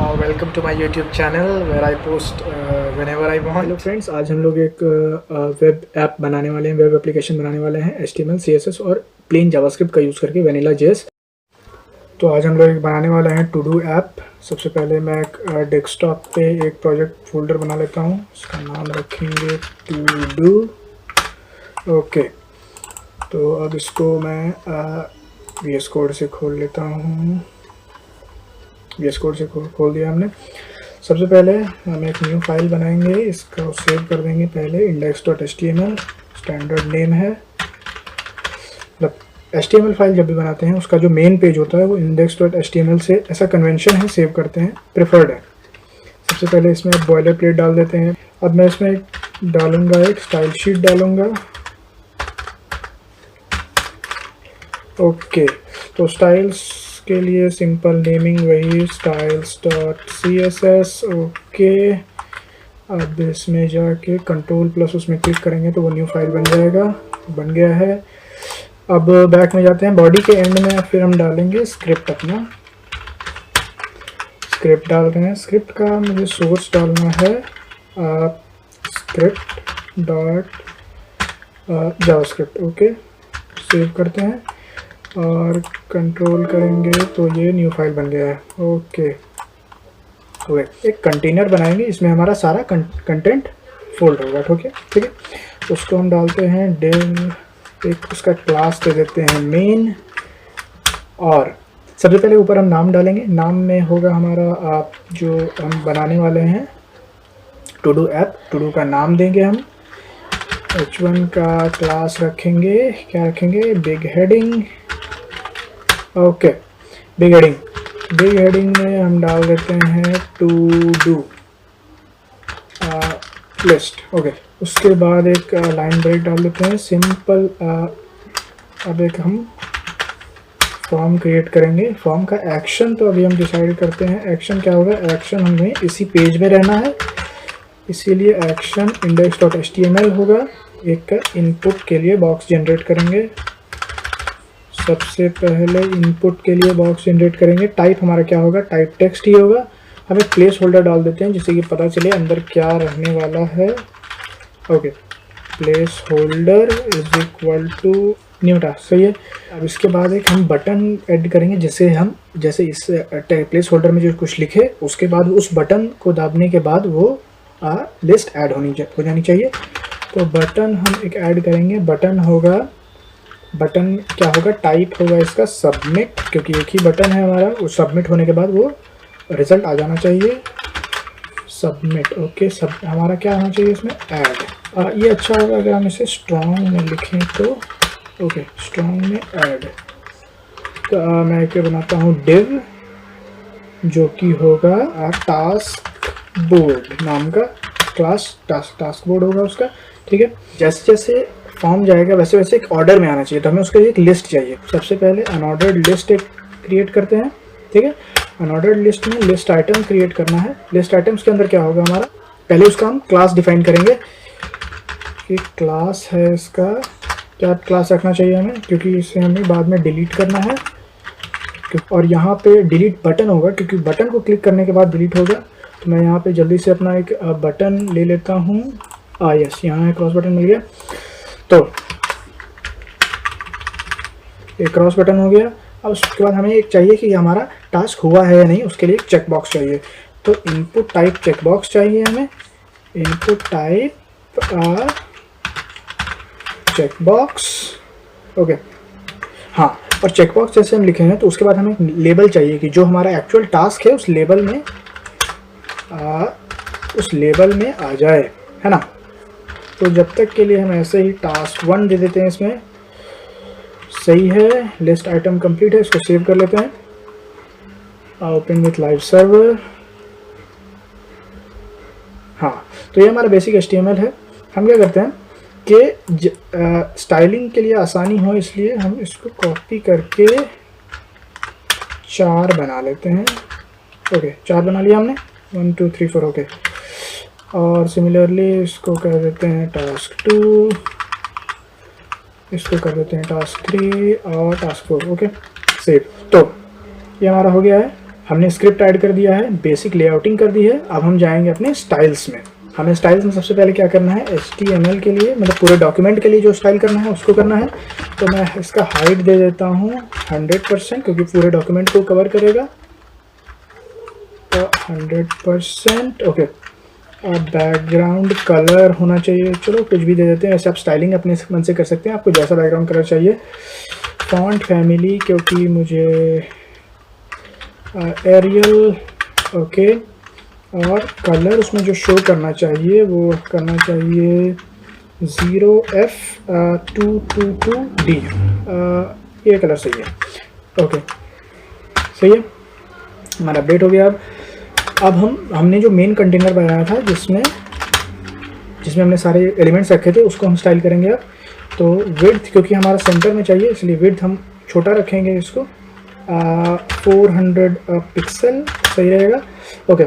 Welcome to my YouTube channel where I post whenever I want. Hello friends, आज हम लोग एक web app बनाने वाले हैं, वेब एप्लीकेशन बनाने वाले हैं HTML, CSS और प्लेन जावास्क्रिप्ट का यूज़ करके वैनिला JS। तो आज हम लोग एक बनाने वाले हैं टू डू ऐप। सबसे पहले मैं एक डेस्कटॉप पे एक प्रोजेक्ट फोल्डर बना लेता हूँ, इसका नाम रखेंगे टू डू। ओके, तो अब इसको मैं VS कोड से खोल लेता हूँ। VS कोड से खोल दिया हमने। सबसे पहले हम एक न्यू फाइल बनाएंगे, इसका सेव कर देंगे पहले index.html। स्टैंडर्ड नेम है, मतलब HTML फाइल जब भी बनाते हैं उसका जो मेन पेज होता है वो index.html से, ऐसा कन्वेंशन है, सेव करते हैं, प्रेफर्ड है। सबसे पहले इसमें बॉयलर प्लेट डाल देते हैं। अब मैं इसमें डालूंगा एक स्टाइल शीट डालूंगा। ओके, तो स्टाइल्स के लिए सिंपल नेमिंग वही styles.css। ओके, अब इसमें जाके कंट्रोल प्लस उसमें क्लिक करेंगे तो वो न्यू फाइल बन जाएगा, बन गया है। अब बैक में जाते हैं, बॉडी के एंड में फिर हम डालेंगे स्क्रिप्ट। अपना स्क्रिप्ट डाल रहे हैं। स्क्रिप्ट का मुझे सोर्स डालना है script dot JavaScript. Okay, save करते हैं और कंट्रोल करेंगे तो ये न्यू फाइल बन गया है। ओके, तो एक कंटेनर बनाएंगे, इसमें हमारा सारा कंटेंट फोल्ड होगा। ठीक है, तो उसको हम डालते हैं डिव, एक उसका क्लास दे देते हैं मेन। और सबसे पहले ऊपर हम नाम डालेंगे। नाम में होगा हमारा जो हम बनाने वाले हैं to do app, to do का नाम देंगे हम। h1 का क्लास रखेंगे, क्या रखेंगे, big heading. Okay, big heading में हम डाल देते हैं टू डू लिस्ट। ओके, उसके बाद एक लाइन ब्रेक डाल देते हैं सिंपल। अब एक हम फॉर्म क्रिएट करेंगे। फॉर्म का एक्शन तो अभी हम डिसाइड करते हैं। एक्शन क्या होगा, एक्शन हमें इसी पेज में रहना है, इसीलिए एक्शन index.html होगा। एक का इनपुट के लिए बॉक्स जनरेट करेंगे। सबसे पहले इनपुट के लिए बॉक्स जनरेट करेंगे। टाइप हमारा क्या होगा, टाइप टेक्स्ट ही होगा। हम एक प्लेस होल्डर डाल देते हैं जिससे कि पता चले अंदर क्या रहने वाला है। Okay, placeholder is equal to new task, सही है। अब इसके बाद एक हम बटन ऐड करेंगे, जैसे इस प्लेस होल्डर में जो कुछ लिखे उसके बाद उस बटन को दाबने के बाद वो लिस्ट ऐड हो जानी चाहिए। तो बटन हम एक ऐड करेंगे। बटन क्या होगा, टाइप होगा इसका सबमिट, क्योंकि एक ही बटन है हमारा। वो सबमिट होने के बाद वो रिजल्ट आ जाना चाहिए, सबमिट। ओके, सब हमारा क्या होना चाहिए इसमें, ऐड। ये अच्छा होगा अगर हम इसे स्ट्रॉन्ग में लिखें तो। ओके, स्ट्रॉन्ग में ऐड। तो मैं क्या बनाता हूँ, डिव, जो कि होगा टास्क बोर्ड नाम का क्लास। टास्क बोर्ड होगा उसका। ठीक है, जैसे जैसे फॉर्म जाएगा वैसे वैसे एक ऑर्डर में आना चाहिए, तो हमें उसके लिए एक लिस्ट चाहिए। सबसे पहले अनऑर्डर्ड लिस्ट एक क्रिएट करते हैं। ठीक है, अनऑर्डर्ड लिस्ट में लिस्ट आइटम क्रिएट करना है। लिस्ट आइटम्स के अंदर क्या होगा हमारा, पहले उसका हम क्लास डिफाइन करेंगे कि क्लास है इसका, क्या क्लास रखना चाहिए हमें, क्योंकि इसे हमें बाद में डिलीट करना है। और यहाँ पे डिलीट बटन होगा, क्योंकि बटन को क्लिक करने के बाद डिलीट होगा। तो मैं यहाँ पे जल्दी से अपना एक बटन ले लेता हूँ। यस, यहाँ क्रॉस बटन मिल गया। तो एक क्रॉस बटन हो गया। अब उसके बाद हमें एक चाहिए कि हमारा टास्क हुआ है या नहीं, उसके लिए एक चेक बॉक्स चाहिए। तो इनपुट टाइप चेक बॉक्स चाहिए हमें, input type check box. Okay, हाँ, और चेक बॉक्स जैसे हम लिखेंगे तो उसके बाद हमें एक लेबल चाहिए कि जो हमारा एक्चुअल टास्क है उस लेबल में आ जाए, है ना। तो जब तक के लिए हम ऐसे ही टास्क 1 दे देते हैं इसमें, सही है। लिस्ट आइटम कंप्लीट है, इसको सेव कर लेते हैं। Open with live server. हाँ, तो ये हमारा बेसिक HTML है। हम क्या करते हैं कि स्टाइलिंग के लिए आसानी हो इसलिए हम इसको कॉपी करके 4 बना लेते हैं। ओके, 4 बना लिया हमने, 1 2 3 4। ओके, और सिमिलरली इसको कर देते हैं टास्क 2, इसको कर देते हैं टास्क 3 और टास्क 4। Okay, save. तो ये हमारा हो गया है। हमने स्क्रिप्ट ऐड कर दिया है, बेसिक लेआउटिंग कर दी है। अब हम जाएंगे अपने स्टाइल्स में। हमें स्टाइल्स में सबसे पहले क्या करना है, HTML के लिए मतलब पूरे डॉक्यूमेंट के लिए जो स्टाइल करना है उसको करना है। तो मैं इसका हाइट दे देता हूँ 100% क्योंकि पूरे डॉक्यूमेंट को कवर करेगा। तो 100%। ओके, अब बैकग्राउंड कलर होना चाहिए, चलो कुछ भी दे देते हैं। वैसे आप स्टाइलिंग अपने मन से कर सकते हैं, आपको जैसा बैकग्राउंड कलर चाहिए। फॉन्ट फैमिली क्योंकि मुझे एरियल, ओके। और कलर उसमें जो शो करना चाहिए वो करना चाहिए 0F222D। ये कलर सही है, ओके सही है, हमारा अपडेट हो गया। अब हमने जो मेन कंटेनर बनाया था जिसमें हमने सारे एलिमेंट्स रखे थे उसको हम स्टाइल करेंगे अब। तो विड्थ क्योंकि हमारा सेंटर में चाहिए इसलिए विड्थ हम छोटा रखेंगे, इसको 400 पिक्सल सही रहेगा, ओके।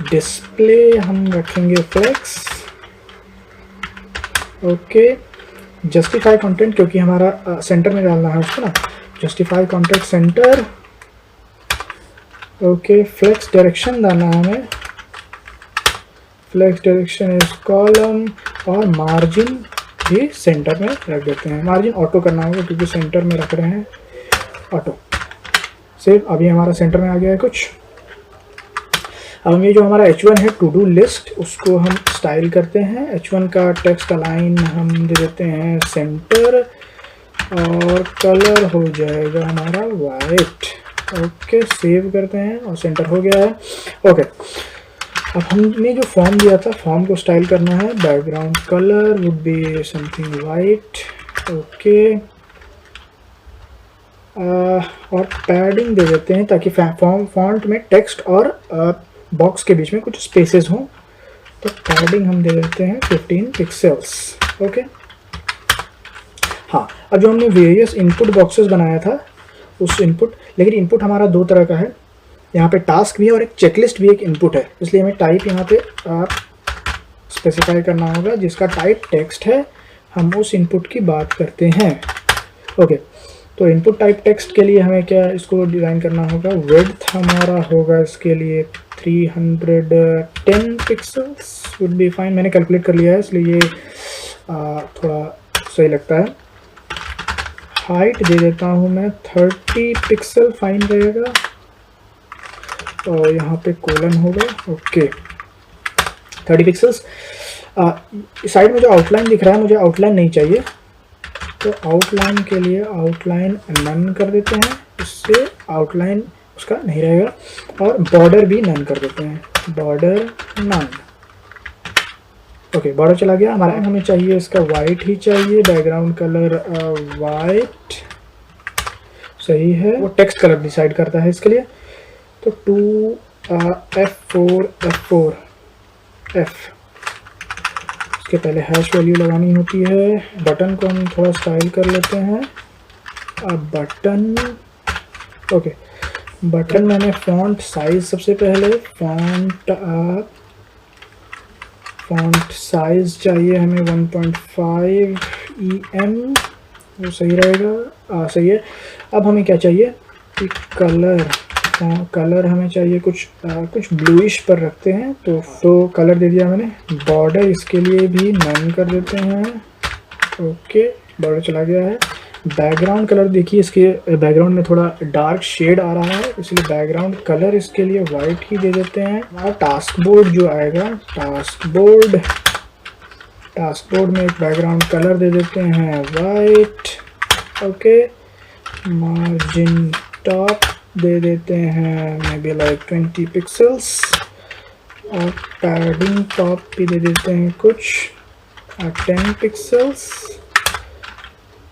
डिस्प्ले हम रखेंगे फ्लेक्स, ओके। जस्टिफाई कंटेंट क्योंकि हमारा सेंटर में डालना है उसको ना, justify content centre, okay. Flex direction डालना है हमें, फ्लेक्स डायरेक्शन इज कॉलम। और मार्जिन भी सेंटर में रख देते हैं, मार्जिन ऑटो करना होगा क्योंकि सेंटर में रख रहे हैं, ऑटो सेव। अभी हमारा सेंटर में आ गया है कुछ। अब ये जो हमारा H1 है टू डू लिस्ट उसको हम स्टाइल करते हैं। H1 का टेक्स्ट अलाइन हम दे देते हैं सेंटर और कलर हो जाएगा हमारा वाइट, ओके। सेव करते हैं और सेंटर हो गया है, ओके। अब हमने जो फॉर्म दिया था फॉर्म को स्टाइल करना है। Background colour would be something white, okay. और पैडिंग दे देते हैं ताकि फॉन्ट में टेक्स्ट और बॉक्स के बीच में कुछ स्पेसेस हों। तो पैडिंग हम दे देते हैं 15 पिक्सेल्स, ओके। हाँ, अब जो हमने वेरियस इनपुट बॉक्सेस बनाया था उस इनपुट, लेकिन इनपुट हमारा दो तरह का है, यहाँ पे टास्क भी है और एक चेकलिस्ट भी एक इनपुट है, इसलिए हमें टाइप यहाँ पे स्पेसिफाई करना होगा जिसका टाइप टेक्स्ट है। हम उस इनपुट की बात करते हैं, ओके। तो इनपुट टाइप टेक्स्ट के लिए हमें क्या इसको डिज़ाइन करना होगा। विड्थ हमारा होगा इसके लिए 310 पिक्सल्स वुड बी फाइन। मैंने कैलकुलेट कर लिया है इसलिए ये थोड़ा सही लगता है। हाइट दे देता हूँ मैं 30 पिक्सल, फाइन रहेगा। और यहाँ पे कोलन होगा, ओके 30 पिक्सल्स। साइड में जो आउटलाइन दिख रहा है मुझे आउटलाइन नहीं चाहिए, तो आउटलाइन के लिए आउटलाइन नन कर देते हैं, इससे आउटलाइन उसका नहीं रहेगा। और बॉर्डर भी नन कर देते हैं, बॉर्डर नन, ओके। बॉर्डर चला गया हमारा। हमें चाहिए इसका वाइट ही चाहिए, बैकग्राउंड कलर वाइट सही है, वो टेक्स्ट कलर डिसाइड करता है इसके लिए। तो 2F4 इसके पहले हैश वैल्यू लगानी होती है। बटन को हम थोड़ा स्टाइल कर लेते हैं। अब बटन, ओके। बटन मैंने फॉन्ट साइज सबसे पहले फॉन्ट साइज चाहिए हमें 1.5 EM, वो सही रहेगा, सही है। अब हमें क्या चाहिए कि कलर हमें चाहिए कुछ ब्लूइश पर रखते हैं, तो कलर दे दिया मैंने। बॉर्डर इसके लिए भी नन कर देते हैं, ओके। बॉर्डर चला गया है। बैकग्राउंड कलर देखिए, इसके बैकग्राउंड में थोड़ा डार्क शेड आ रहा है इसलिए बैकग्राउंड कलर इसके लिए वाइट ही दे देते हैं। हमारा टास्क बोर्ड जो आएगा, टास्क बोर्ड में एक बैकग्राउंड कलर दे देते हैं वाइट, ओके। मार्जिन टॉप दे देते हैं मे बी लाइक 20 पिक्सल्स और पैडिंग टॉप भी दे देते हैं कुछ 10 पिक्सल्स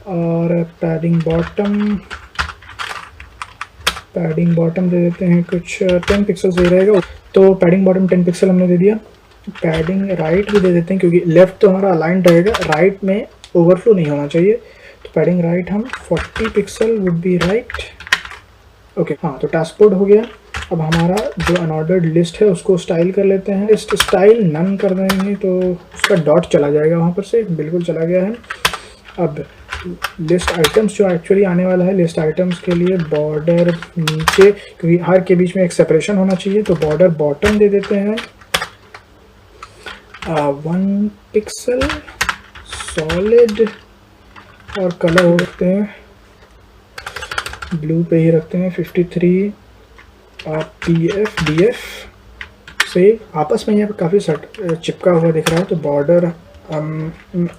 और पैडिंग बॉटम दे देते हैं कुछ 10 पिक्सल्स दे रहेगा। तो पैडिंग बॉटम 10 पिक्सल हमने दे दिया। पैडिंग राइट भी दे देते हैं क्योंकि लेफ्ट तो हमारा अलाइंड रहेगा, राइट में ओवरफ्लो नहीं होना चाहिए। तो पैडिंग राइट हम 40 pixel would be right, okay. हाँ, तो टास्क बोर्ड हो गया। अब हमारा जो अनऑर्डर्ड लिस्ट है उसको स्टाइल कर लेते हैं। लिस्ट स्टाइल नन कर देंगे तो उसका डॉट चला जाएगा वहाँ पर से, बिल्कुल चला गया है। अब लिस्ट आइटम्स जो एक्चुअली आने वाला है, लिस्ट आइटम्स के लिए बॉर्डर नीचे, क्योंकि हर के बीच में एक सेपरेशन होना चाहिए, तो बॉर्डर बॉटम दे देते हैं 1 पिक्सल सॉलिड, और कलर हो रखते हैं ब्लू पे ही रखते हैं 53 PF DF से। आपस में यहाँ पर काफ़ी चिपका हुआ दिख रहा है, तो बॉर्डर हम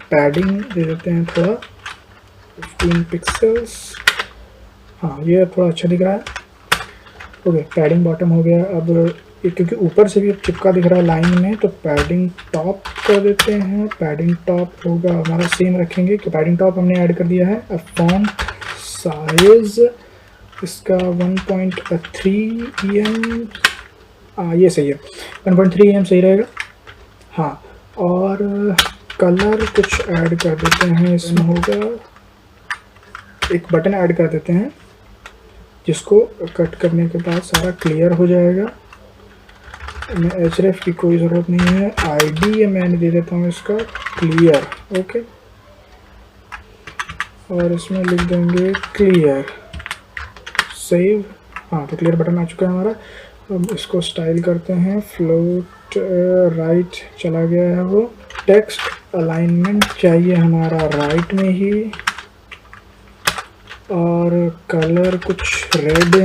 पैडिंग दे देते हैं थोड़ा 15 पिक्सल्स। हाँ, ये थोड़ा अच्छा दिख रहा है। ओके, पैडिंग बॉटम हो गया। अब ये क्योंकि ऊपर से भी चिपका दिख रहा है लाइन में, तो पैडिंग टॉप कर देते हैं। पैडिंग टॉप होगा हमारा सेम रखेंगे, कि पैडिंग टॉप हमने ऐड कर दिया है। अब फॉन्ट साइज इसका 1.3 EM, ये सही है, 1.3 EM सही रहेगा। हाँ, और कलर कुछ ऐड कर देते हैं इसमें, होगा एक बटन ऐड कर देते हैं जिसको कट करने के बाद सारा क्लियर हो जाएगा। मैं href की कोई ज़रूरत नहीं है, ID मैंने दे देता हूँ इसका क्लियर। ओके, और इसमें लिख देंगे क्लियर, सेव। हाँ, तो क्लियर बटन आ चुका है हमारा। अब इसको स्टाइल करते हैं, फ्लोट राइट चला गया है वो। टेक्स्ट अलाइनमेंट चाहिए हमारा राइट में ही, और कलर कुछ रेड।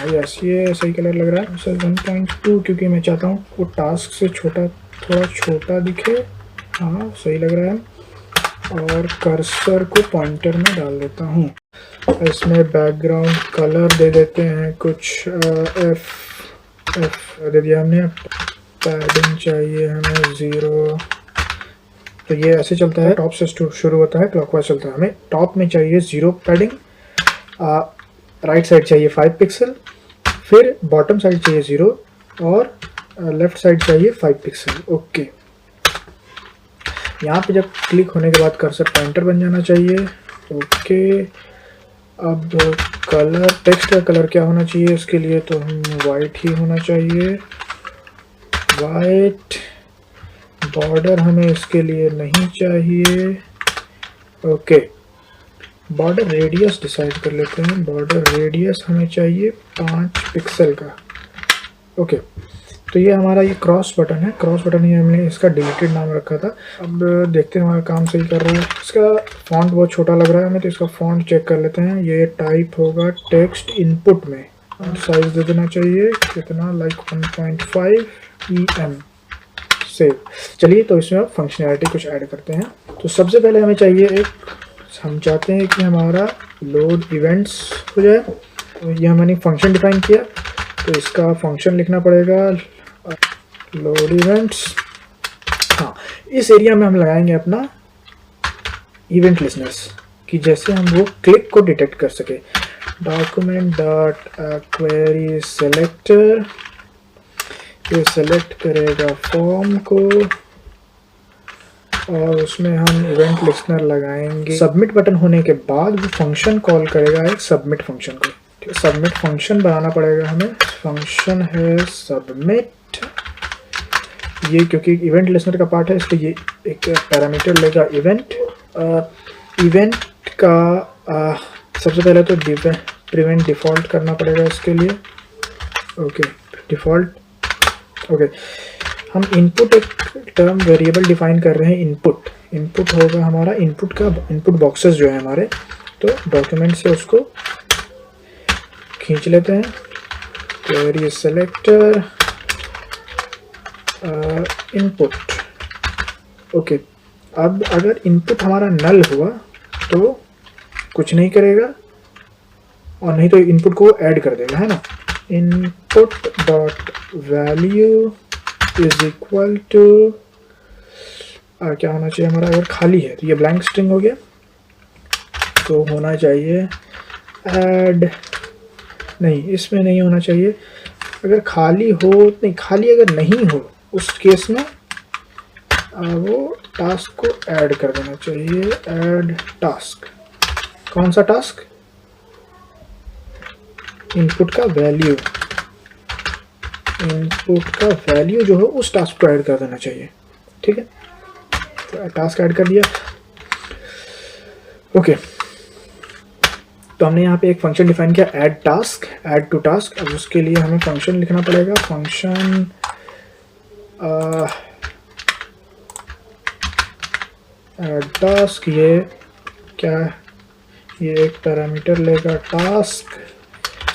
यस, ये सही कलर लग रहा है। सर 1.2, क्योंकि मैं चाहता हूँ वो टास्क से छोटा, थोड़ा छोटा दिखे। हाँ, सही लग रहा है। और कर्सर को पॉइंटर में डाल देता हूँ। इसमें बैकग्राउंड कलर दे देते हैं कुछ F दे दिया हमने। पैडिंग चाहिए हमें 0, तो ये ऐसे चलता है, टॉप से शुरू होता है, क्लॉकवाइज चलता है। हमें टॉप में चाहिए 0 पैडिंग, राइट साइड चाहिए 5 पिक्सल, फिर बॉटम साइड चाहिए 0, और लेफ्ट साइड चाहिए 5 पिक्सल। ओके, यहाँ पे जब क्लिक होने के बाद कर्सर पॉइंटर बन जाना चाहिए। ओके, अब कलर, टेक्स्ट का कलर क्या होना चाहिए इसके लिए, तो हम वाइट ही होना चाहिए, वाइट। बॉर्डर हमें इसके लिए नहीं चाहिए। ओके, बॉर्डर रेडियस डिसाइड कर लेते हैं। बॉर्डर रेडियस हमें चाहिए 5 पिक्सल का। ओके, तो ये हमारा ये क्रॉस बटन है। क्रॉस बटन ही हमने इसका डिलीटेड नाम रखा था। अब देखते हैं हमारा काम सही कर रहा है। इसका फॉन्ट बहुत छोटा लग रहा है हमें, तो इसका फॉन्ट चेक कर लेते हैं। ये टाइप होगा टेक्स्ट इनपुट में। साइज दे देना चाहिए कितना, लाइक 1.5 EM। सेव। चलिए, तो इसमें अब फंक्शनैलिटी कुछ ऐड करते हैं। तो सबसे पहले हमें चाहिए हम चाहते हैं कि हमारा लोड इवेंट्स हो जाए। तो ये हमने फंक्शन डिफाइन किया, तो इसका फंक्शन लिखना पड़ेगा लोड इवेंट्स। हाँ, इस एरिया में हम लगाएंगे अपना इवेंट लिसनर्स, कि जैसे हम वो क्लिक को डिटेक्ट कर सके। डॉक्यूमेंट डॉट क्वेरी सेलेक्टर, ये सेलेक्ट करेगा फॉर्म को, और उसमें हम इवेंट लिसनर लगाएंगे। सबमिट बटन होने के बाद वो फंक्शन कॉल करेगा एक सबमिट फंक्शन को। ठीक है, सबमिट फंक्शन बनाना पड़ेगा हमें। फंक्शन है सबमिट। ये क्योंकि इवेंट लिसनर का पार्ट है, इसलिए ये एक पैरामीटर लेगा इवेंट। इवेंट का सबसे पहले तो प्रिवेंट डिफ़ॉल्ट करना पड़ेगा इसके लिए। Okay, default. ओके, हम इनपुट एक टर्म वेरिएबल डिफाइन कर रहे हैं। इनपुट होगा हमारा इनपुट बॉक्सेस जो है हमारे, तो डॉक्यूमेंट से उसको खींच लेते हैं। Query selector input. ओके, अब अगर इनपुट हमारा नल हुआ तो कुछ नहीं करेगा, और नहीं तो इनपुट को ऐड कर देगा, है ना। Input dot value is equal to क्या होना चाहिए हमारा, अगर खाली है तो ये ब्लैंक स्ट्रिंग हो गया, तो होना चाहिए ऐड। नहीं, इसमें नहीं होना चाहिए। अगर खाली हो, नहीं खाली अगर नहीं हो उस केस में वो टास्क को ऐड कर देना चाहिए। ऐड टास्क, कौन सा टास्क, इनपुट का वैल्यू। इनपुट का वैल्यू जो है उस टास्क को ऐड कर देना चाहिए। ठीक है, तो टास्क ऐड कर दिया। ओके, तो हमने यहाँ पे एक फंक्शन डिफाइन किया add task, add to task. अब उसके लिए हमें फंक्शन लिखना पड़ेगा, फंक्शन ऐड टास्क। ये क्या, ये एक पैरामीटर लेगा टास्क।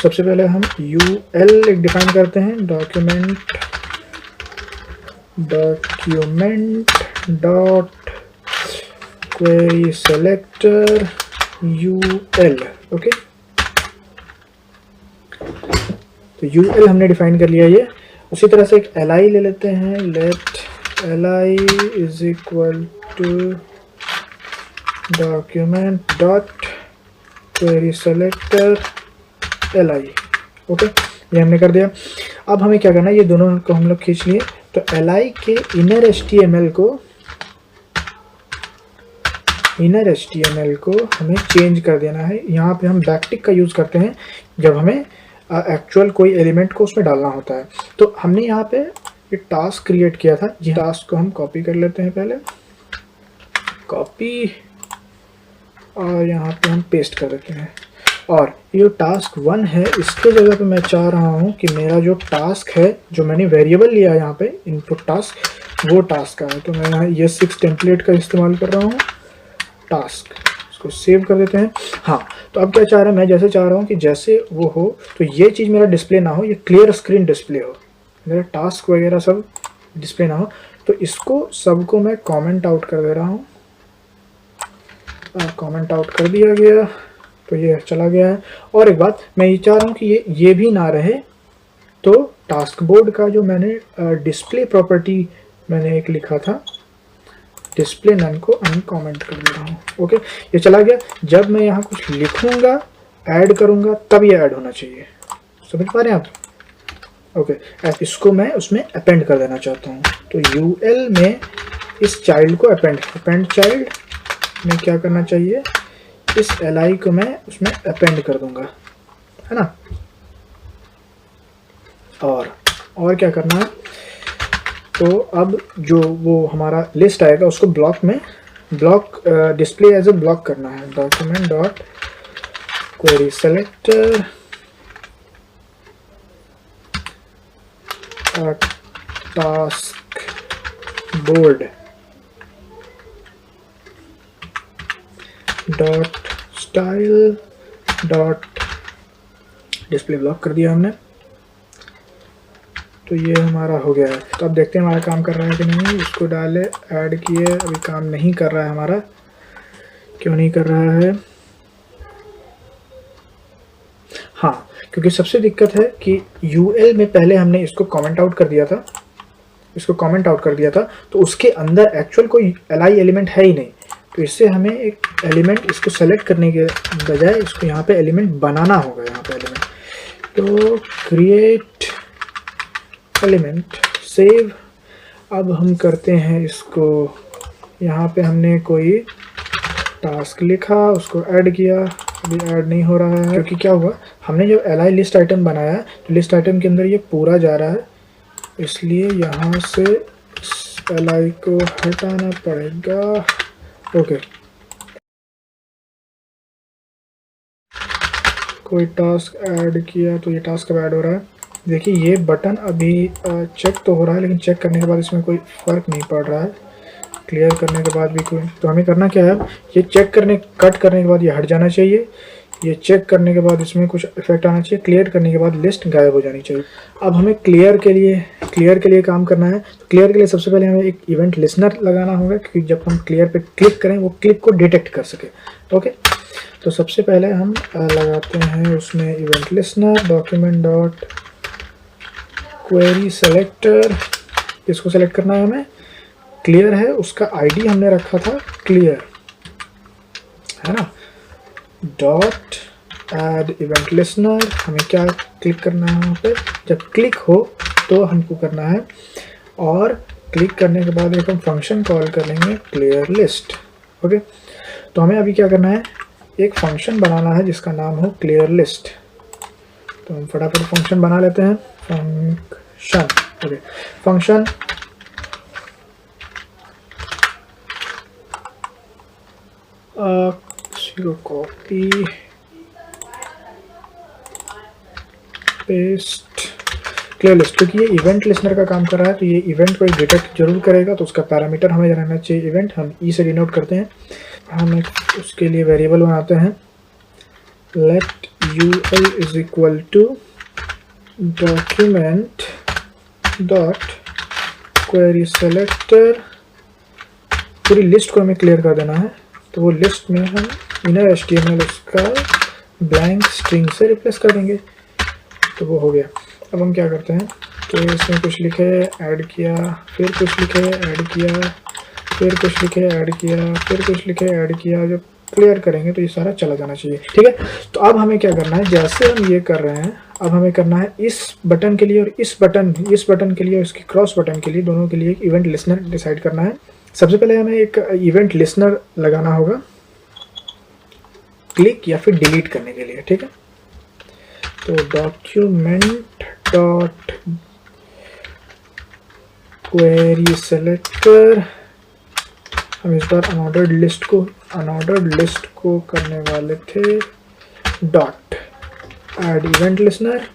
सबसे पहले हम यूएल एक डिफाइन करते हैं, document dot query selector UL. Okay, तो यूएल हमने डिफाइन कर लिया ये। उसी तरह से एक li ले लेते हैं, let li is equal to document dot query selector li। Okay, ये हमने कर दिया। अब हमें क्या करना है, ये दोनों को हम लोग खींच लिए, तो li के इनर HTML को हमें चेंज कर देना है। यहाँ पे हम बैकटिक का यूज़ करते हैं जब हमें एक्चुअल कोई एलिमेंट को उसमें डालना होता है। तो हमने यहाँ पे ये टास्क क्रिएट किया था, ये टास्क को हम कॉपी कर लेते हैं, पहले कॉपी, और यहाँ पे हम पेस्ट कर देते हैं। और ये टास्क 1 है, इसके जगह पे मैं चाह रहा हूँ कि मेरा जो टास्क है, जो मैंने वेरिएबल लिया है यहाँ पे इनपुट टास्क, वो टास्क का है। तो मैं यहाँ ये 6 टेम्पलेट का इस्तेमाल कर रहा हूँ, टास्क, इसको सेव कर देते हैं। हाँ, तो अब क्या चाह रहा है, मैं जैसे चाह रहा हूँ कि जैसे वो हो, तो ये चीज़ मेरा डिस्प्ले ना हो, ये क्लियर स्क्रीन डिस्प्ले हो, मेरा टास्क वगैरह सब डिस्प्ले ना हो। तो इसको सबको मैं कमेंट आउट कर दे रहा हूँ, कमेंट आउट कर दिया गया, तो ये चला गया है। और एक बात मैं ये चाह रहा हूँ कि ये भी ना रहे, तो टास्क बोर्ड का जो मैंने डिस्प्ले प्रॉपर्टी मैंने एक लिखा था, डिस्प्ले नन को अनकमेंट कर दे रहा हूँ। ओके, ये चला गया। जब मैं यहाँ कुछ लिखूंगा, ऐड करूंगा, तब ये ऐड होना चाहिए। समझ पा रहे हैं आप? ओके, इसको मैं उसमें अपेंड कर देना चाहता हूँ, तो यूएल में इस चाइल्ड को अपेंड चाइल्ड में क्या करना चाहिए, इस li को मैं उसमें अपेंड कर दूंगा, है ना। और क्या करना है, तो अब जो वो हमारा लिस्ट आएगा उसको block display as a block करना है। Document dot query selector task board dot style dot display block कर दिया हमने। तो ये हमारा हो गया है। तो अब देखते हैं हमारा काम कर रहा है कि नहीं। इसको डाले, ऐड किए, अभी काम नहीं कर रहा है हमारा। क्यों नहीं कर रहा है? हाँ, क्योंकि सबसे दिक्कत है कि यूएल में पहले हमने इसको कमेंट आउट कर दिया था, तो उसके अंदर एक्चुअल कोई li एलिमेंट है ही नहीं। तो इससे हमें एक एलिमेंट, इसको सेलेक्ट करने के बजाय इसको यहाँ पे एलिमेंट बनाना होगा। यहाँ पे एलिमेंट, तो क्रिएट एलिमेंट, सेव। अब हम करते हैं इसको, यहाँ पे हमने कोई टास्क लिखा, उसको ऐड किया, अभी ऐड नहीं हो रहा है क्योंकि क्या हुआ, हमने जब li लिस्ट आइटम बनाया तो लिस्ट आइटम के अंदर ये पूरा जा रहा है, इसलिए यहाँ से li को हटाना पड़ेगा। ओके, कोई टास्क ऐड किया तो ये टास्क अब ऐड हो रहा है। देखिए ये बटन अभी चेक तो हो रहा है, लेकिन चेक करने के बाद इसमें कोई फ़र्क नहीं पड़ रहा है। क्लियर करने के बाद भी कोई, तो हमें करना क्या है, ये कट करने के बाद ये हट जाना चाहिए, ये चेक करने के बाद इसमें कुछ इफेक्ट आना चाहिए, क्लियर करने के बाद लिस्ट गायब हो जानी चाहिए। अब हमें क्लियर के लिए काम करना है। तो क्लियर के लिए सबसे पहले हमें एक इवेंट लिसनर लगाना होगा, क्योंकि जब हम क्लियर पे क्लिक करें वो क्लिक को डिटेक्ट कर सके। ओके, तो सबसे पहले हम लगाते हैं उसमें event listener, document dot query selector, इसको सेलेक्ट करना है हमें। क्लियर है, उसका आईडी हमने रखा था क्लियर, है ना। डॉट ऐड इवेंट लिसनर, हमें क्या क्लिक करना है वहाँ पे, जब क्लिक हो तो हमको करना है, और क्लिक करने के बाद एक हम फंक्शन कॉल कर लेंगे क्लियर लिस्ट। ओके, तो हमें अभी क्या करना है, एक फंक्शन बनाना है जिसका नाम हो क्लियर लिस्ट। तो हम फटाफट फंक्शन बना लेते हैं, function. Okay, function copy paste clear list, क्योंकि ये इवेंट लिस्नर का काम कर रहा है तो ये इवेंट को डिटेक्ट जरूर करेगा, तो उसका पैरामीटर हमें रहना चाहिए इवेंट। हम ई से डिनोट करते हैं। हम एक उसके लिए वेरिएबल बनाते हैं, let UL is equal to document dot query selector. पूरी लिस्ट को हमें क्लियर कर देना है, तो वो लिस्ट में हम इनर एचटीएमएल उसका ब्लैंक स्ट्रिंग से रिप्लेस कर देंगे, तो वो हो गया। अब हम क्या करते हैं कि इसमें कुछ लिखे ऐड किया, फिर कुछ लिखे ऐड किया, फिर कुछ लिखे ऐड किया, फिर कुछ लिखे ऐड किया। जब क्लियर करेंगे तो ये सारा चला जाना चाहिए, ठीक है। तो अब हमें क्या करना है, जैसे हम ये कर रहे हैं अब हमें करना है इस बटन के लिए और इस बटन के लिए और इसकी क्रॉस बटन के लिए, दोनों के लिए एक इवेंट लिस्नर डिसाइड करना है। सबसे पहले हमें एक इवेंट लिस्नर लगाना होगा क्लिक या फिर डिलीट करने के लिए, ठीक है। तो डॉक्यूमेंट डॉट क्वेरी सेलेक्टर, हम इस बार अनऑर्डर्ड लिस्ट को करने वाले थे, dot add event listener,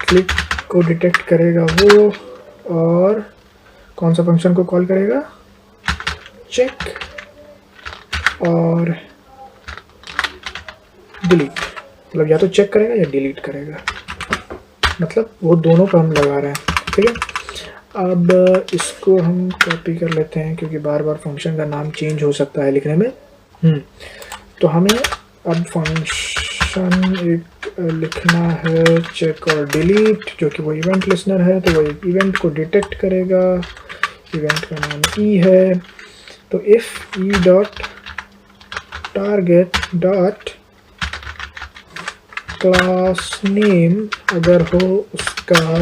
click को डिटेक्ट करेगा वो, और कौन सा फंक्शन को कॉल करेगा, चेक और डिलीट। मतलब या तो चेक करेगा या डिलीट करेगा, मतलब वो दोनों का हम लगा रहे हैं, ठीक है। अब इसको हम कॉपी कर लेते हैं क्योंकि बार बार फंक्शन का नाम चेंज हो सकता है लिखने में। तो हमें अब फंक्शन एक लिखना है चेक और डिलीट, जो कि वो इवेंट लिस्नर है, तो वो इवेंट को डिटेक्ट करेगा। इवेंट का नाम ई है, तो if E dot target dot class name अगर हो उसका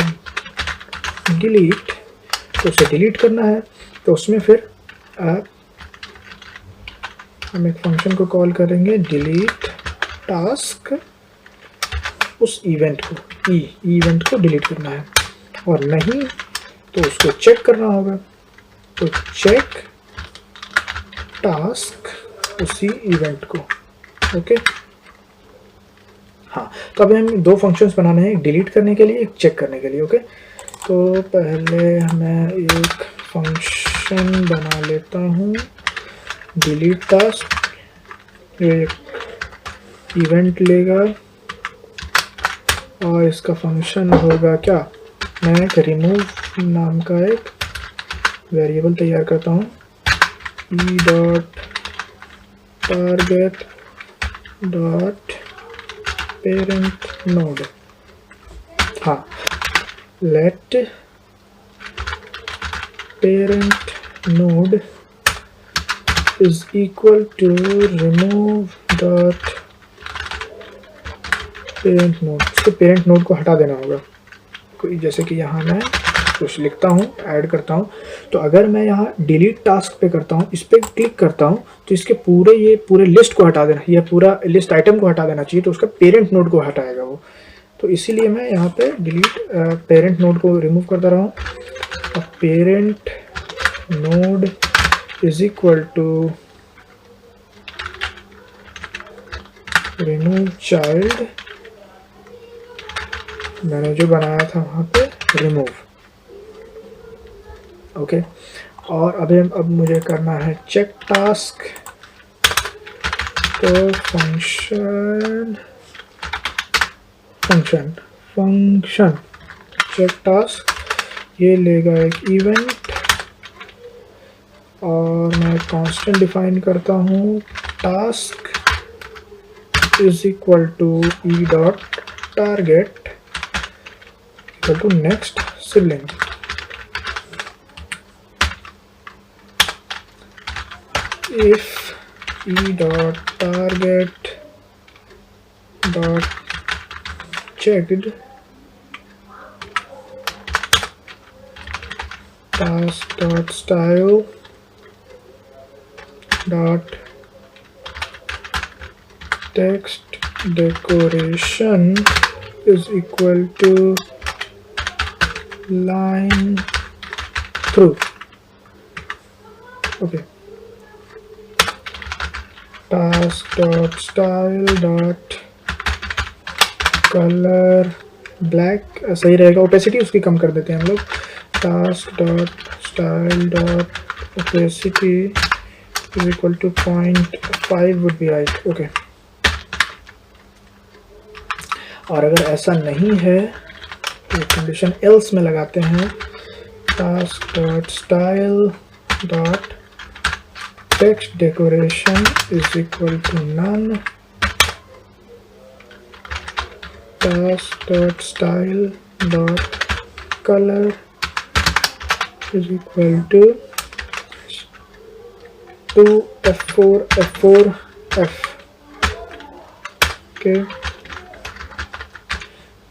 डिलीट, तो उसे डिलीट करना है। तो उसमें फिर हम एक फंक्शन को कॉल करेंगे डिलीट टास्क, उस इवेंट को इवेंट को डिलीट करना है, और नहीं तो उसको चेक करना होगा। तो चेक टास्क उसी इवेंट को, ओके। हाँ, तो अभी हम दो फंक्शंस बनाने हैं, एक डिलीट करने के लिए, एक चेक करने के लिए, ओके। तो पहले मैं एक फंक्शन बना लेता हूँ डिलीट टास्क, जो एक इवेंट लेगा और इसका फंक्शन होगा क्या, मैं एक रिमूव नाम का एक वेरिएबल तैयार करता हूँ, e dot target dot parent node. हाँ, let parent node is equal to remove dot parent node. इसके पेरेंट नोड को हटा देना होगा। कोई जैसे कि यहाँ मैं कुछ लिखता हूँ, ऐड करता हूँ, तो अगर मैं यहाँ डिलीट टास्क पे करता हूँ, इस पर क्लिक करता हूँ, तो इसके पूरे लिस्ट को हटा देना, या पूरा लिस्ट आइटम को हटा देना चाहिए, तो उसका पेरेंट नोड को हटाएगा वो। तो इसीलिए मैं यहाँ पे डिलीट पेरेंट नोड को रिमूव करता रहा हूँ। अब parent node is equal to remove child, मैंने जो बनाया था वहाँ पे रिमूव, ओके। और अब मुझे करना है चेक टास्क, तो फंक्शन चेक टास्क ये लेगा एक इवेंट, और मैं कांस्टेंट डिफाइन करता हूँ task is equal to e dot target equal to next sibling. if e dot target dot checked task dot style dot text decoration is equal to line through, okay। Task dot style dot colour black सही रहेगा, opacity उसकी कम कर देते हैं हम लोग। Task dot style dot opacity is equal to 0.5 would be right. Okay, और अगर ऐसा नहीं है तो कंडीशन एल्स में लगाते हैं task dot style dot text decoration is equal to none, task dot style dot colour is equal to 2f4f4f। Okay,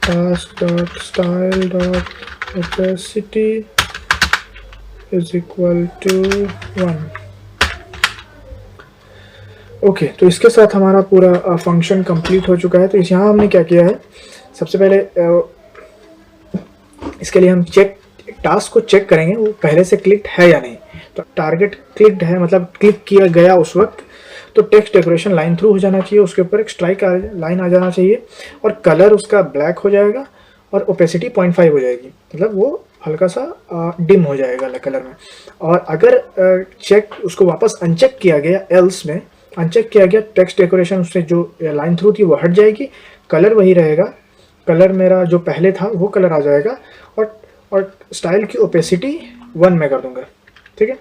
task dot style dot opacity is equal to 1। Okay, तो इसके साथ हमारा पूरा function complete हो चुका है। तो यहाँ हमने क्या किया है, सबसे पहले इसके लिए हम टास्क को चेक करेंगे वो पहले से क्लिक्ड है या नहीं। तो टारगेट क्लिक्ड है, मतलब क्लिक किया गया उस वक्त, तो टेक्स्ट डेकोरेशन लाइन थ्रू हो जाना चाहिए, उसके ऊपर एक स्ट्राइक लाइन आ जाना चाहिए, और कलर उसका ब्लैक हो जाएगा, और ओपेसिटी 0.5 हो जाएगी, मतलब वो हल्का सा डिम हो जाएगा कलर में। और अगर चेक उसको वापस अनचेक किया गया, एल्स में अनचेक किया गया, टेक्स्ट डेकोरेशन उससे जो लाइन थ्रू थी वो हट जाएगी, कलर वही रहेगा, कलर मेरा जो पहले था वो कलर आ जाएगा, और स्टाइल की ओपेसिटी 1 में कर दूंगा। ठीक है,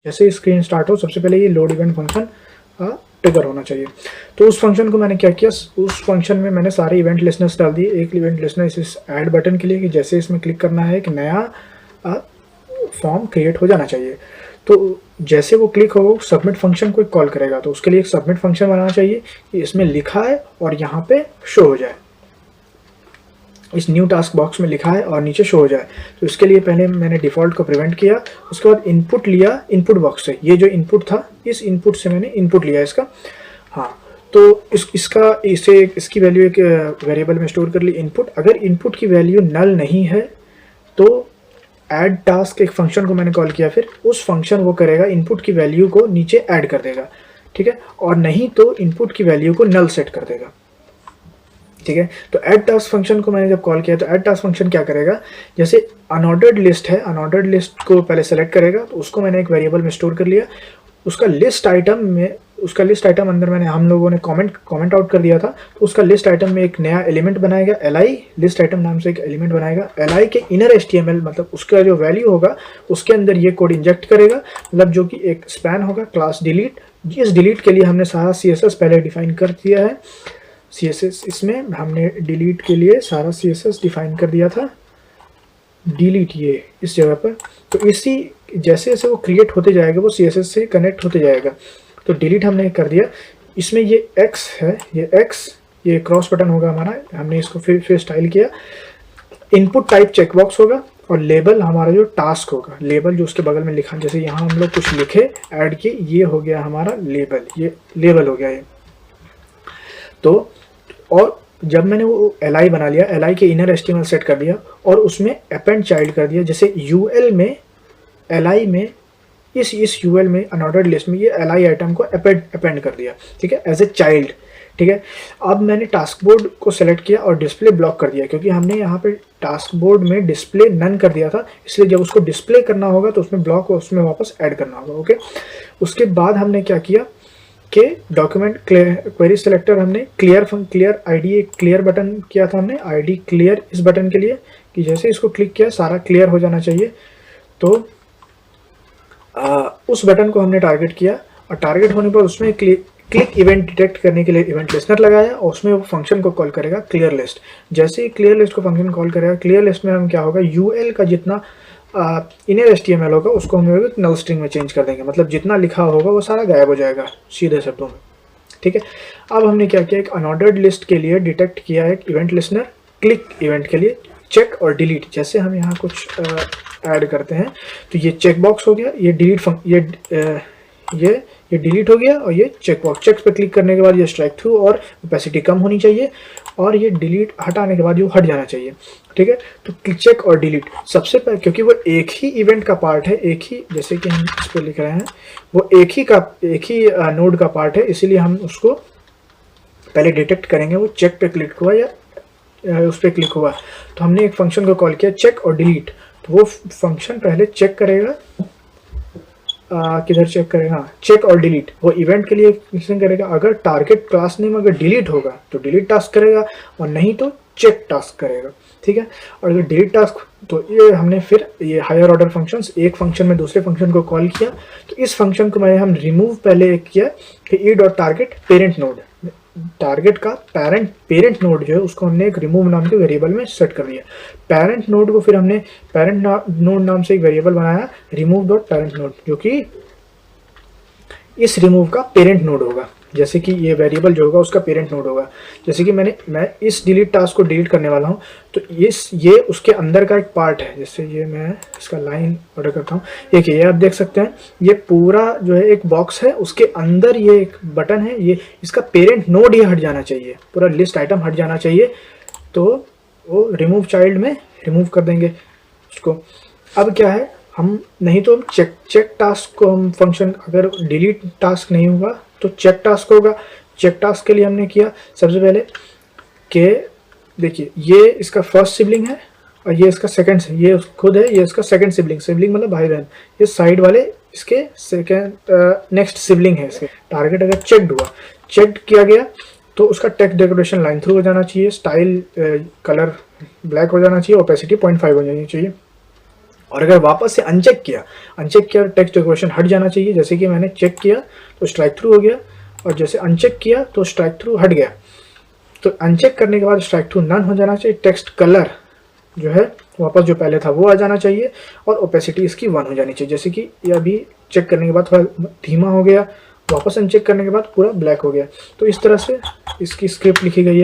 जैसे ही स्क्रीन स्टार्ट हो सबसे पहले ये लोड इवेंट फंक्शन ट्रिगर होना चाहिए। तो उस फंक्शन को मैंने क्या किया, उस फंक्शन में मैंने सारे इवेंट लिस्टनर्स डाल दिए। एक इवेंट लिस्टनर इस ऐड बटन के लिए कि जैसे इसमें क्लिक करना है एक नया फॉर्म क्रिएट हो जाना चाहिए। तो जैसे वो क्लिक हो सबमिट फंक्शन को कॉल करेगा, तो उसके लिए एक सबमिट फंक्शन बनाना चाहिए कि इसमें लिखा है और यहाँ पे शो हो जाए, इस न्यू टास्क बॉक्स में लिखा है और नीचे शो हो जाए। तो इसके लिए पहले मैंने डिफ़ॉल्ट को प्रिवेंट किया, उसके बाद इनपुट लिया इनपुट बॉक्स से, ये जो इनपुट था इस इनपुट से मैंने इनपुट लिया इसका। हाँ, तो इसकी वैल्यू एक वेरिएबल में स्टोर कर ली इनपुट। अगर इनपुट की वैल्यू नल नहीं है तो ऐड टास्क एक फंक्शन को मैंने कॉल किया, फिर उस फंक्शन वो करेगा इनपुट की वैल्यू को नीचे ऐड कर देगा। ठीक है, और नहीं तो इनपुट की वैल्यू को नल सेट कर देगा। ठीक है, तो ऐड टास्क फंक्शन को मैंने जब कॉल किया तो ऐड टास्क फंक्शन क्या करेगा, जैसे अनऑर्डर्ड लिस्ट है, अनऑर्डर्ड लिस्ट को पहले सेलेक्ट करेगा, तो उसको मैंने एक वेरिएबल में स्टोर कर लिया। उसका लिस्ट आइटम अंदर मैंने हम लोगों ने कमेंट आउट कर दिया था, तो उसका लिस्ट आइटम में एक नया एलिमेंट बनाएगा, li लिस्ट आइटम नाम से एक एलिमेंट बनाएगा। li के इनर HTML मतलब उसका जो वैल्यू होगा उसके अंदर ये कोड इंजेक्ट करेगा, मतलब जो कि एक स्पैन होगा क्लास डिलीट। इस डिलीट के लिए हमने सारा CSS पहले डिफाइन कर दिया है। CSS इसमें हमने डिलीट के लिए सारा CSS डिफाइन कर दिया था, डिलीट ये इस जगह पर। तो इसी जैसे जैसे वो क्रिएट होते जाएगा वो CSS से कनेक्ट होते जाएगा। तो डिलीट हमने कर दिया। इसमें ये X है, ये क्रॉस बटन होगा हमारा, हमने इसको फिर स्टाइल किया। इनपुट टाइप चेकबॉक्स होगा और लेबल हमारा जो टास्क होगा, लेबल जो उसके बगल में लिखा, जैसे यहाँ हम लोग कुछ लिखे ऐड किए, ये हो गया हमारा लेबल, ये लेबल हो गया ये। तो और जब मैंने वो li बना लिया, li के इनर HTML सेट कर दिया और उसमें अपेंड चाइल्ड कर दिया, जैसे ul में li में इस ul में अनऑर्डर्ड लिस्ट में ये li आइटम को अपेंड कर दिया। ठीक है, एज ए चाइल्ड। ठीक है, अब मैंने टास्क बोर्ड को सेलेक्ट किया और डिस्प्ले ब्लॉक कर दिया, क्योंकि हमने यहाँ पे टास्क बोर्ड में डिस्प्ले नन कर दिया था, इसलिए जब उसको डिस्प्ले करना होगा तो उसमें ब्लॉक उसमें वापस ऐड करना होगा। ओके, उसके बाद हमने क्या किया कि डॉक्यूमेंट क्वेरी सेलेक्टर हमने क्लियर आईडी एक क्लियर बटन किया था हमने, आईडी क्लियर इस बटन के लिए कि जैसे इसको क्लिक किया सारा क्लियर हो जाना चाहिए। तो उस बटन को हमने टारगेट किया और टारगेट होने पर उसमें क्लिक इवेंट डिटेक्ट करने के लिए इवेंट लिस्टनर लगाया और उसमें वो फंक्शन को कॉल करेगा क्लियर लिस्ट। जैसे ही क्लियर लिस्ट को फंक्शन कॉल करेगा, क्लियर लिस्ट में हम क्या होगा, यूएल का जितना इनर HTML होगा उसको हम लोग नल स्ट्रिंग में चेंज कर देंगे, मतलब जितना लिखा होगा वो सारा गायब हो जाएगा सीधे शब्दों में। ठीक है, अब हमने क्या किया, एक अनऑर्डर्ड लिस्ट के लिए डिटेक्ट किया एक इवेंट लिस्टनर, क्लिक इवेंट के लिए चेक और डिलीट। जैसे हम यहाँ कुछ ऐड करते हैं तो ये चेक बॉक्स हो गया, ये डिलीट ये डिलीट हो गया और ये चेक बॉक्स, चेक पे क्लिक करने के बाद ये स्ट्राइक थ्रू और ओपेसिटी कम होनी चाहिए और ये डिलीट हटाने के बाद ये हट जाना चाहिए। ठीक है, तो चेक और डिलीट सबसे पहले, क्योंकि वो एक ही इवेंट का पार्ट है, एक ही, जैसे कि हम इस पर लिख रहे हैं वो एक ही नोड का पार्ट है, इसीलिए हम उसको पहले डिटेक्ट करेंगे वो चेक पे क्लिक हुआ या उस पर क्लिक हुआ। तो हमने एक फंक्शन को कॉल किया चेक और डिलीट, तो वो फंक्शन पहले चेक करेगा, किधर चेक करेगा, चेक और डिलीट, वो इवेंट के लिए करेगा। अगर टारगेट क्लास नेम अगर डिलीट होगा तो डिलीट टास्क करेगा और नहीं तो चेक टास्क करेगा। ठीक है, और अगर डिलीट टास्क तो ये हमने फिर ये हायर ऑर्डर फंक्शंस, एक फंक्शन में दूसरे फंक्शन को कॉल किया। तो इस फंक्शन को हम रिमूव पहले किया कि ई dot target parent node, target का पेरेंट नोड जो है उसको हमने एक रिमूव नाम के वेरिएबल में सेट कर दिया। पेरेंट नोड को फिर हमने पेरेंट नोड नाम से एक वेरिएबल बनाया रिमूव डॉट पेरेंट नोड, जो कि इस रिमूव का पेरेंट नोड होगा, जैसे कि ये वेरिएबल जो होगा उसका पेरेंट नोड होगा। जैसे कि मैं इस डिलीट टास्क को डिलीट करने वाला हूँ, तो ये उसके अंदर का एक पार्ट है। जैसे ये मैं इसका लाइन ऑर्डर करता हूँ, ये आप देख सकते हैं, ये पूरा जो है एक बॉक्स है, उसके अंदर ये एक बटन है, ये इसका पेरेंट नोड ये हट जाना चाहिए, पूरा लिस्ट आइटम हट जाना चाहिए। तो वो रिमूव चाइल्ड में रिमूव कर देंगे उसको। अब क्या है, हम नहीं तो हम चेक टास्क को हम फंक्शन, अगर डिलीट टास्क नहीं होगा तो चेक टास्क होगा। चेक टास्क के लिए हमने किया सबसे पहले कि देखिए ये इसका फर्स्ट सिबलिंग है और ये इसका सेकंड, ये खुद है, ये इसका सेकंड सिबलिंग मतलब भाई बहन, ये साइड वाले इसके सेकंड नेक्स्ट सिबलिंग है इसके। टारगेट अगर चेक किया गया तो उसका टेक्स्ट डेकोरेशन लाइन थ्रू हो जाना चाहिए, स्टाइल कलर ब्लैक हो जाना चाहिए, ओपेसिटी 0.5 हो जानी चाहिए। और अगर वापस से अनचेक किया टेक्स्ट डेकोरेशन हट जाना चाहिए। जैसे कि मैंने चेक किया तो स्ट्राइक थ्रू हो गया और जैसे अनचेक किया तो स्ट्राइक थ्रू हट गया। तो अनचेक करने के बाद स्ट्राइक थ्रू नन हो जाना चाहिए, टेक्स्ट कलर जो है वापस जो पहले था वो आ जाना चाहिए और ओपेसिटी इसकी 1 हो जानी चाहिए। जैसे कि ये अभी चेक करने के बाद थोड़ा धीमा हो गया, वापस अनचेक करने के बाद पूरा ब्लैक हो गया। तो इस तरह से इसकी स्क्रिप्ट लिखी गई है।